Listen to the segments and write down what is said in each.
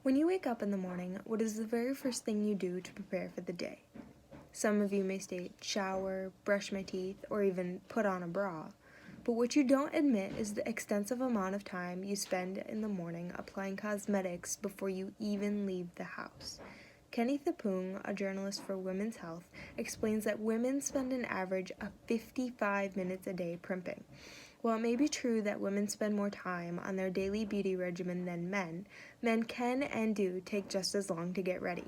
When you wake up in the morning, what is the very first thing you do to prepare for the day? Some of you may state shower, brush my teeth, or even put on a bra. But what you don't admit is the extensive amount of time you spend in the morning applying cosmetics before you even leave the house. Kenny Thapung, a journalist for Women's Health, explains that women spend an average of 55 minutes a day primping. While it may be true that women spend more time on their daily beauty regimen than men, men can and do take just as long to get ready.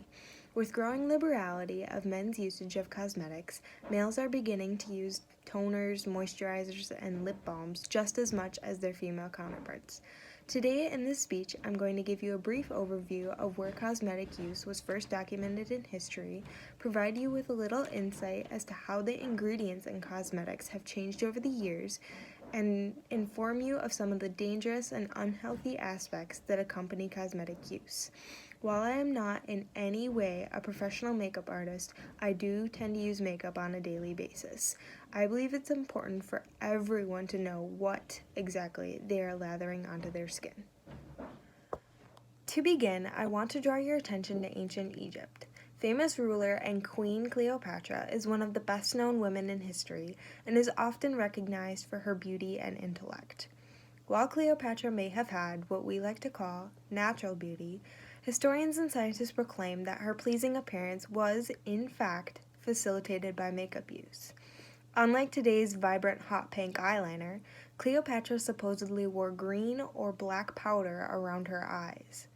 With growing liberality of men's usage of cosmetics, males are beginning to use toners, moisturizers, and lip balms just as much as their female counterparts. Today in this speech, I'm going to give you a brief overview of where cosmetic use was first documented in history, provide you with a little insight as to how the ingredients in cosmetics have changed over the years, and inform you of some of the dangerous and unhealthy aspects that accompany cosmetic use. While I am not in any way a professional makeup artist, I do tend to use makeup on a daily basis. I believe it's important for everyone to know what exactly they are lathering onto their skin. To begin, I want to draw your attention to ancient Egypt. Famous ruler and Queen Cleopatra is one of the best-known women in history and is often recognized for her beauty and intellect. While Cleopatra may have had what we like to call natural beauty, historians and scientists proclaim that her pleasing appearance was, in fact, facilitated by makeup use. Unlike today's vibrant hot pink eyeliner, Cleopatra supposedly wore green or black powder around her eyes.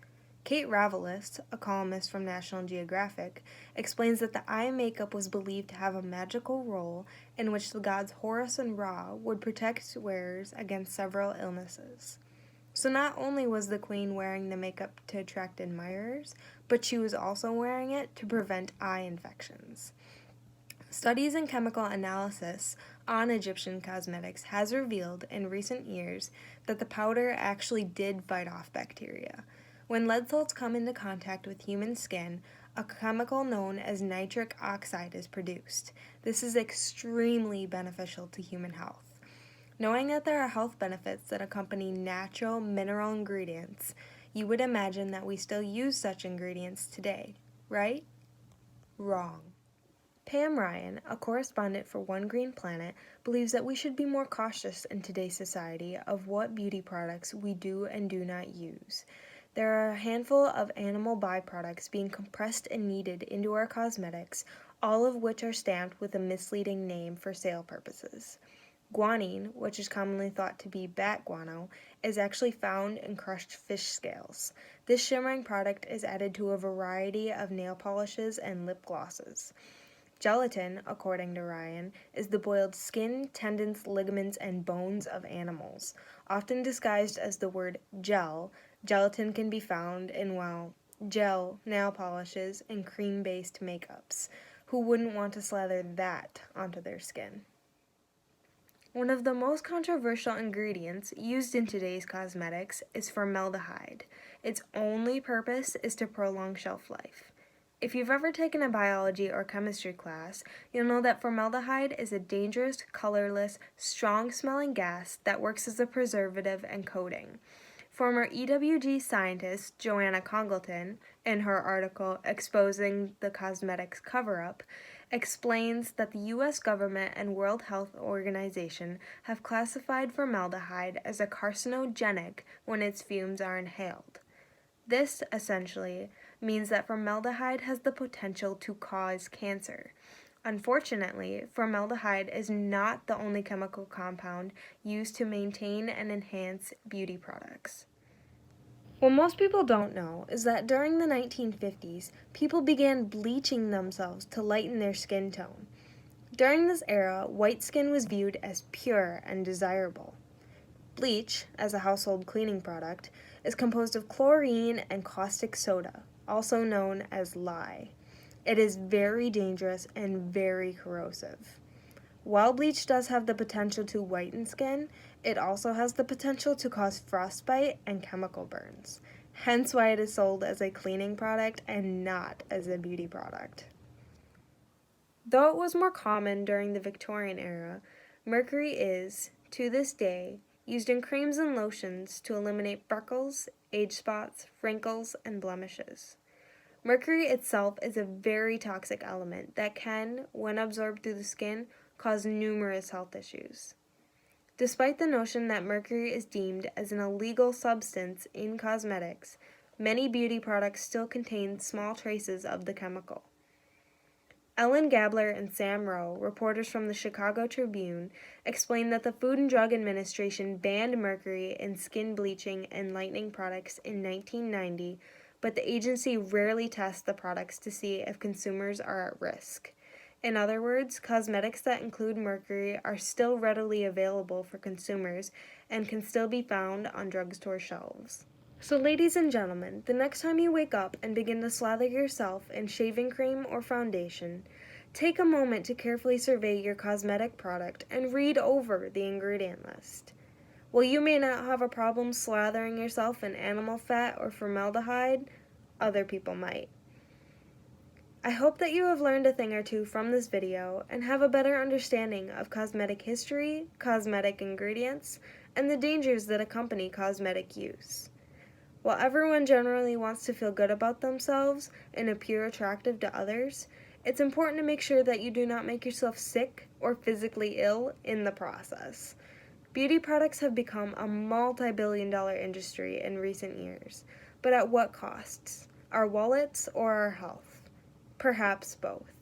Kate Ravelis, a columnist from National Geographic, explains that the eye makeup was believed to have a magical role in which the gods Horus and Ra would protect wearers against several illnesses. So not only was the queen wearing the makeup to attract admirers, but she was also wearing it to prevent eye infections. Studies in chemical analysis on Egyptian cosmetics has revealed in recent years that the powder actually did fight off bacteria. When lead salts come into contact with human skin, a chemical known as nitric oxide is produced. This is extremely beneficial to human health. Knowing that there are health benefits that accompany natural mineral ingredients, you would imagine that we still use such ingredients today, right? Wrong. Pam Ryan, a correspondent for One Green Planet, believes that we should be more cautious in today's society of what beauty products we do and do not use. There are a handful of animal byproducts being compressed and kneaded into our cosmetics, all of which are stamped with a misleading name for sale purposes. Guanine, which is commonly thought to be bat guano, is actually found in crushed fish scales. This shimmering product is added to a variety of nail polishes and lip glosses. Gelatin, according to Ryan, is the boiled skin, tendons, ligaments, and bones of animals. Often disguised as the word gel, gelatin can be found in, gel nail polishes and cream-based makeups. Who wouldn't want to slather that onto their skin? One of the most controversial ingredients used in today's cosmetics is formaldehyde. Its only purpose is to prolong shelf life. If you've ever taken a biology or chemistry class, you'll know that formaldehyde is a dangerous, colorless, strong-smelling gas that works as a preservative and coating. Former EWG scientist Joanna Congleton, in her article Exposing the Cosmetics Cover-Up, explains that the U.S. government and World Health Organization have classified formaldehyde as a carcinogenic when its fumes are inhaled. This, essentially, means that formaldehyde has the potential to cause cancer. Unfortunately, formaldehyde is not the only chemical compound used to maintain and enhance beauty products. What most people don't know is that during the 1950s, people began bleaching themselves to lighten their skin tone. During this era, white skin was viewed as pure and desirable. Bleach, as a household cleaning product, is composed of chlorine and caustic soda, also known as lye. It is very dangerous and very corrosive. While bleach does have the potential to whiten skin, it also has the potential to cause frostbite and chemical burns, hence why it is sold as a cleaning product and not as a beauty product. Though it was more common during the Victorian era, mercury is, to this day, used in creams and lotions to eliminate freckles, age spots, wrinkles, and blemishes. Mercury itself is a very toxic element that can, when absorbed through the skin, cause numerous health issues. Despite the notion that mercury is deemed as an illegal substance in cosmetics, many beauty products still contain small traces of the chemical. Ellen Gabler and Sam Rowe, reporters from the Chicago Tribune, explained that the Food and Drug Administration banned mercury in skin bleaching and lightening products in 1990, but the agency rarely tests the products to see if consumers are at risk. In other words, cosmetics that include mercury are still readily available for consumers and can still be found on drugstore shelves. So ladies and gentlemen, the next time you wake up and begin to slather yourself in shaving cream or foundation, take a moment to carefully survey your cosmetic product and read over the ingredient list. While you may not have a problem slathering yourself in animal fat or formaldehyde, other people might. I hope that you have learned a thing or two from this video and have a better understanding of cosmetic history, cosmetic ingredients, and the dangers that accompany cosmetic use. While everyone generally wants to feel good about themselves and appear attractive to others, it's important to make sure that you do not make yourself sick or physically ill in the process. Beauty products have become a multi-billion-dollar industry in recent years, but at what costs? Our wallets or our health? Perhaps both.